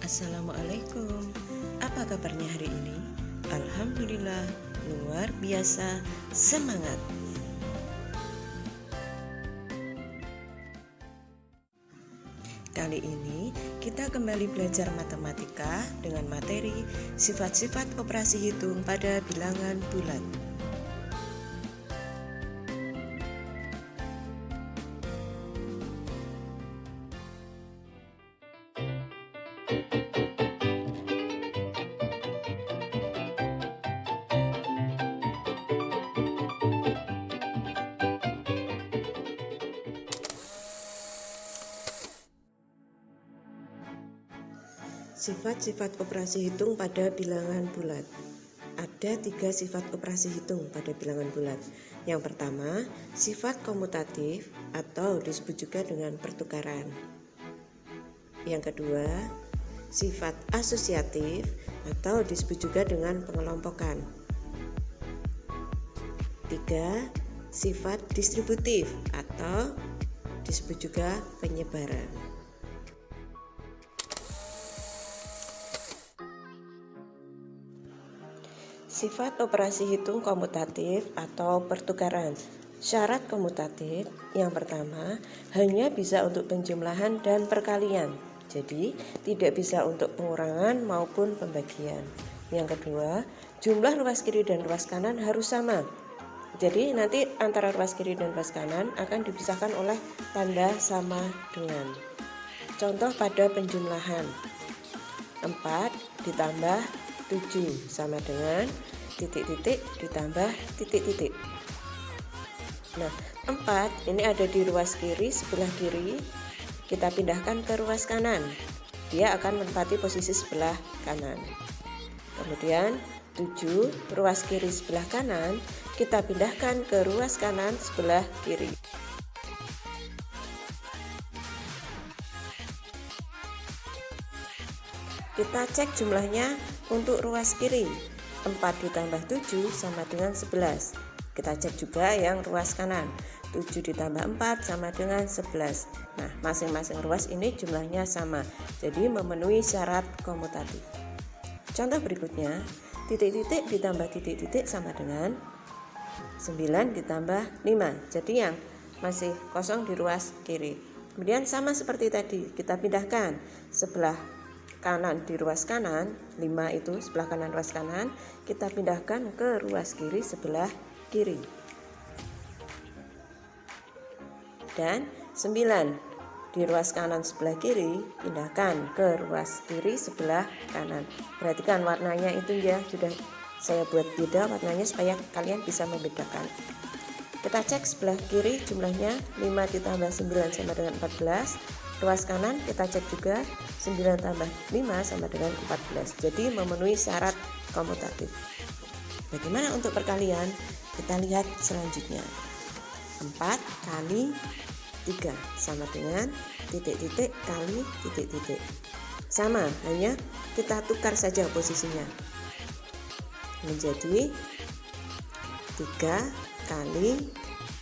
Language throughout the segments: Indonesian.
Assalamualaikum. Apa kabarnya hari ini? Alhamdulillah, luar biasa semangat. Kali ini kita kembali belajar matematika dengan materi sifat-sifat operasi hitung pada bilangan bulat. Sifat-sifat operasi hitung pada bilangan bulat. Ada 3 sifat operasi hitung pada bilangan bulat. Yang pertama, sifat komutatif atau disebut juga dengan pertukaran. Yang kedua, sifat asosiatif atau disebut juga dengan pengelompokan. 3. Sifat distributif atau disebut juga penyebaran. Sifat operasi hitung komutatif atau pertukaran. Syarat komutatif yang pertama hanya bisa untuk penjumlahan dan perkalian. Jadi tidak bisa untuk pengurangan maupun pembagian. Yang kedua, jumlah ruas kiri dan ruas kanan harus sama. Jadi nanti antara ruas kiri dan ruas kanan akan dipisahkan oleh tanda sama dengan. Contoh pada penjumlahan. 4 ditambah 7 sama dengan titik-titik ditambah titik-titik. Nah, 4 ini ada di ruas kiri sebelah kiri. Kita pindahkan ke ruas kanan. Dia akan menempati posisi sebelah kanan. Kemudian 7 ruas kiri sebelah kanan kita pindahkan ke ruas kanan sebelah kiri. Kita cek jumlahnya untuk ruas kiri. 4 ditambah 7 sama dengan 11. Kita cek juga yang ruas kanan. 7 ditambah 4 sama dengan 11. Nah, masing-masing ruas ini jumlahnya sama. Jadi memenuhi syarat komutatif. Contoh berikutnya, titik-titik ditambah titik-titik sama dengan 9 ditambah 5. Jadi yang masih kosong di ruas kiri. Kemudian sama seperti tadi, kita pindahkan sebelah kanan di ruas kanan, 5 itu sebelah kanan ruas kanan, kita pindahkan ke ruas kiri sebelah kiri. Dan 9 di ruas kanan sebelah kiri, pindahkan ke ruas kiri sebelah kanan. Perhatikan warnanya itu ya, sudah saya buat beda warnanya supaya kalian bisa membedakan. Kita cek sebelah kiri jumlahnya 5 ditambah 9 sama dengan 14. Ruas kanan kita cek juga 9 tambah 5 sama dengan 14. Jadi memenuhi syarat komutatif. Bagaimana untuk perkalian? Kita lihat selanjutnya. 4 kali 3 sama dengan titik-titik kali titik-titik. Sama, hanya kita tukar saja posisinya. Menjadi 3 kali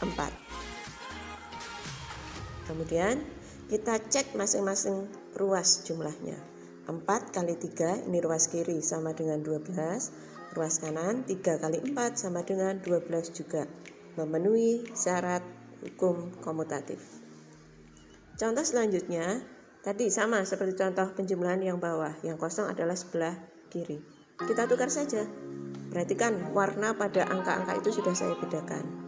4. Kemudian kita cek masing-masing ruas jumlahnya. 4 kali 3 ini ruas kiri sama dengan 12. Ruas kanan 3 kali 4 sama dengan 12 juga. Memenuhi syarat hukum komutatif. Contoh selanjutnya, tadi sama seperti contoh penjumlahan yang bawah. Yang kosong adalah sebelah kiri. Kita tukar saja. Perhatikan warna pada angka-angka itu sudah saya bedakan.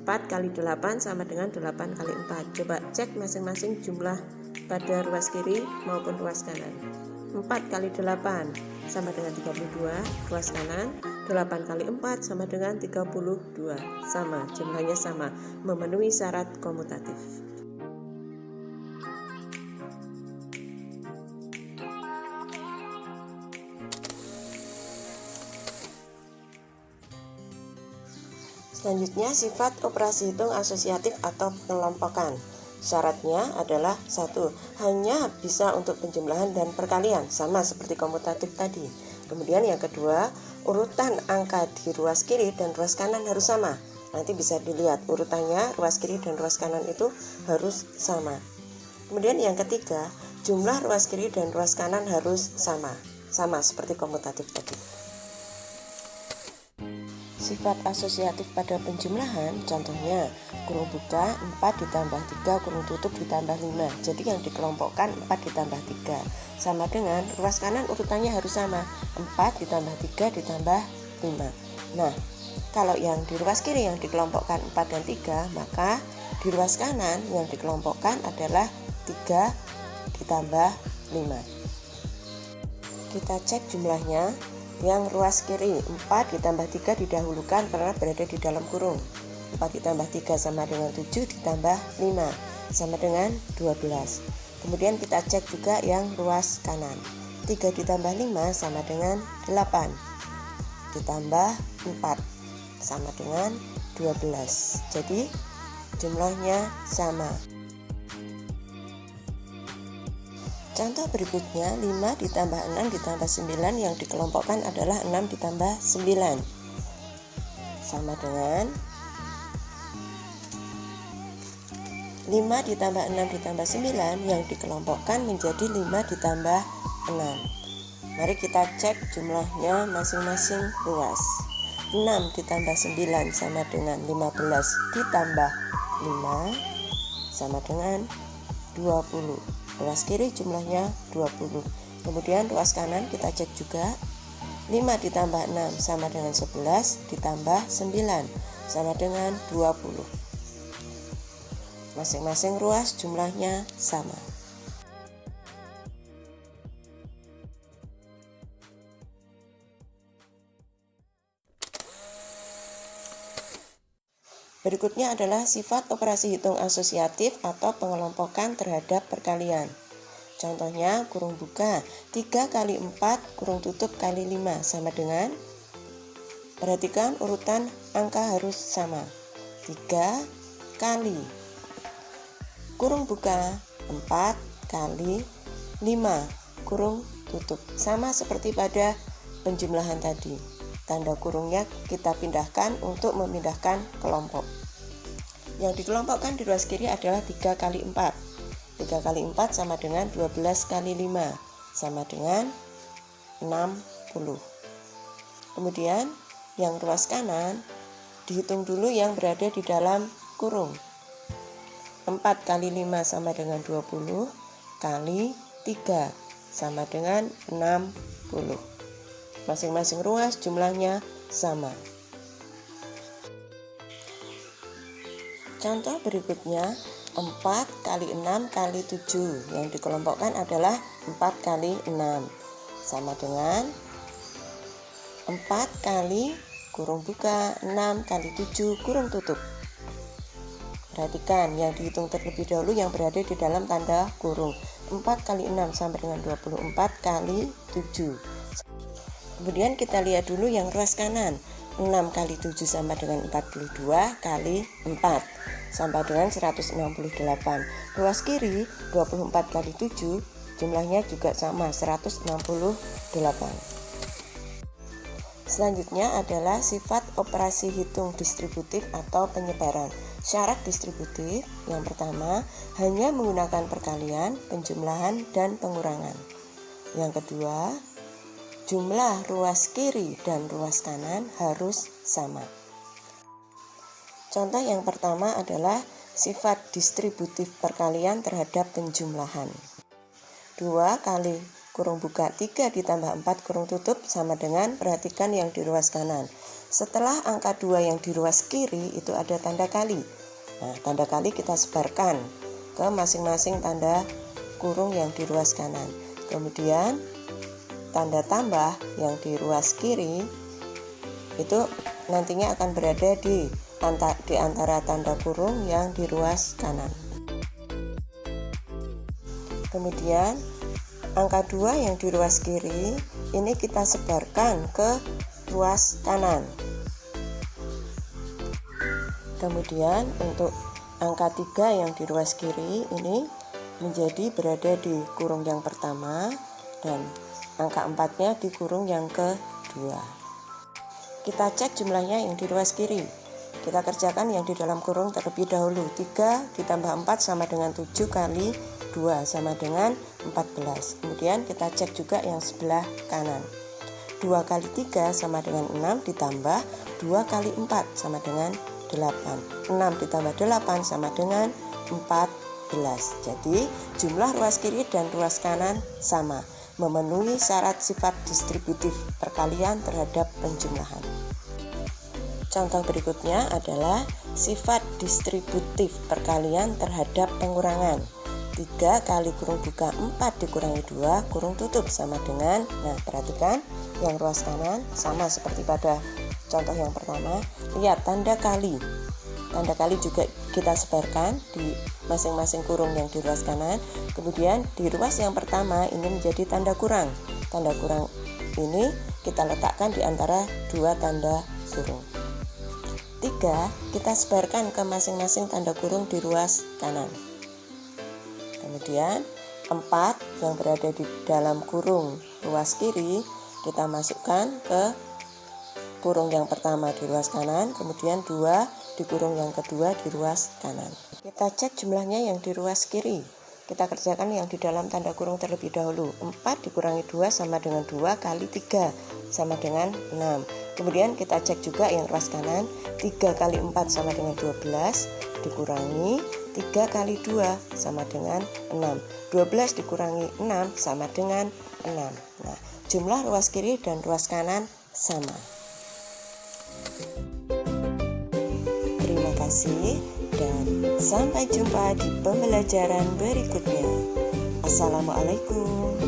4 kali 8 sama dengan 8 kali 4. Coba cek masing-masing jumlah pada ruas kiri maupun ruas kanan. 4 kali 8 sama dengan 32. Ruas kanan 8 kali 4 sama dengan 32. Sama, jumlahnya sama, memenuhi syarat komutatif. Selanjutnya, sifat operasi hitung asosiatif atau pengelompokan. Syaratnya adalah 1. Hanya bisa untuk penjumlahan dan perkalian, sama seperti komutatif tadi. Kemudian yang kedua, urutan angka di ruas kiri dan ruas kanan harus sama. Nanti bisa dilihat urutannya ruas kiri dan ruas kanan itu harus sama. Kemudian yang ketiga, jumlah ruas kiri dan ruas kanan harus sama seperti komutatif tadi. Sifat asosiatif pada penjumlahan, contohnya kurung buka 4 ditambah 3 kurung tutup ditambah 5. Jadi yang dikelompokkan 4 ditambah 3 sama dengan ruas kanan urutannya harus sama, 4 ditambah 3 ditambah 5. Nah, kalau yang di ruas kiri yang dikelompokkan 4 dan 3, maka di ruas kanan yang dikelompokkan adalah 3 ditambah 5. Kita cek jumlahnya. Yang ruas kiri 4 ditambah 3 didahulukan karena berada di dalam kurung. 4 ditambah 3 sama dengan 7 ditambah 5 sama dengan 12. Kemudian kita cek juga yang ruas kanan. 3 ditambah 5 sama dengan 8 ditambah 4 sama dengan 12. Jadi jumlahnya sama. Contoh berikutnya, 5 ditambah 6 ditambah 9 yang dikelompokkan adalah 6 ditambah 9. Sama dengan 5 ditambah 6 ditambah 9 yang dikelompokkan menjadi 5 ditambah 6. Mari kita cek jumlahnya masing-masing ruas. 6 ditambah 9 sama dengan 15 ditambah 5 sama dengan 20. Ruas kiri jumlahnya 20. Kemudian ruas kanan kita cek juga. 5 ditambah 6 sama dengan 11 ditambah 9 sama dengan 20. Masing-masing ruas jumlahnya sama. Berikutnya adalah sifat operasi hitung asosiatif atau pengelompokan terhadap perkalian. Contohnya kurung buka 3 kali 4 kurung tutup kali 5 sama dengan, perhatikan urutan angka harus sama, 3 kali kurung buka 4 kali 5 kurung tutup. Sama seperti pada penjumlahan tadi. Tanda kurungnya kita pindahkan untuk memindahkan kelompok. Yang dikelompokkan di ruas kiri adalah 3 kali 4. 3 kali 4 sama dengan 12 kali 5 sama dengan 60. Kemudian yang ruas kanan dihitung dulu yang berada di dalam kurung. 4 kali 5 sama dengan 20 kali 3 sama dengan 60. Masing-masing ruas jumlahnya sama. Contoh berikutnya 4 kali 6 kali 7 yang dikelompokkan adalah 4 kali 6 sama dengan 4 kali kurung buka 6 kali 7 kurung tutup. Perhatikan yang dihitung terlebih dahulu yang berada di dalam tanda kurung. 4 kali 6 sama dengan 24 kali 7. Kemudian kita lihat dulu yang ruas kanan. 6 kali 7 sama dengan 42 kali 4 sama dengan 168. Ruas kiri 24 kali 7 jumlahnya juga sama 168. Selanjutnya adalah sifat operasi hitung distributif atau penyebaran. Syarat distributif yang pertama hanya menggunakan perkalian, penjumlahan, dan pengurangan. Yang kedua, jumlah ruas kiri dan ruas kanan harus sama. Contoh yang pertama adalah sifat distributif perkalian terhadap penjumlahan. 2 kali kurung buka 3 ditambah 4 kurung tutup sama dengan, perhatikan yang di ruas kanan. Setelah angka 2 yang di ruas kiri itu ada tanda kali. Nah, tanda kali kita sebarkan ke masing-masing tanda kurung yang di ruas kanan. Kemudian tanda tambah yang di ruas kiri itu nantinya akan berada di antara tanda kurung yang di ruas kanan. Kemudian angka 2 yang di ruas kiri ini kita sebarkan ke ruas kanan. Kemudian untuk angka 3 yang di ruas kiri ini menjadi berada di kurung yang pertama dan angka 4-nya di kurung yang kedua. Kita cek jumlahnya yang di ruas kiri. Kita kerjakan yang di dalam kurung terlebih dahulu. 3 ditambah 4 sama dengan 7 kali 2 sama dengan 14. Kemudian kita cek juga yang sebelah kanan. 2 kali 3 sama dengan 6 ditambah 2 kali 4 sama dengan 8. 6 ditambah 8 sama dengan 14. Jadi jumlah ruas kiri dan ruas kanan sama, memenuhi syarat sifat distributif perkalian terhadap penjumlahan. Contoh berikutnya adalah sifat distributif perkalian terhadap pengurangan. 3 kali kurung buka 4 dikurangi 2 kurung tutup sama dengan, nah perhatikan yang ruas kanan sama seperti pada contoh yang pertama. Lihat tanda kali. Tanda kali juga kita sebarkan di masing-masing kurung yang di ruas kanan. Kemudian di ruas yang pertama ini menjadi tanda kurang. Tanda kurang ini kita letakkan di antara dua tanda kurung. 3 kita sebarkan ke masing-masing tanda kurung di ruas kanan. Kemudian 4 yang berada di dalam kurung ruas kiri kita masukkan ke kurung yang pertama di ruas kanan, kemudian 2 di kurung yang kedua di ruas kanan. Kita cek jumlahnya yang di ruas kiri. Kita kerjakan yang di dalam tanda kurung terlebih dahulu. 4 dikurangi 2 sama dengan 2 kali 3 sama dengan 6. Kemudian kita cek juga yang ruas kanan. 3 kali 4 sama dengan 12 dikurangi 3 kali 2 sama dengan 6. 12 dikurangi 6 sama dengan 6. Nah, jumlah ruas kiri dan ruas kanan sama. Terima kasih dan sampai jumpa di pembelajaran berikutnya. Assalamualaikum.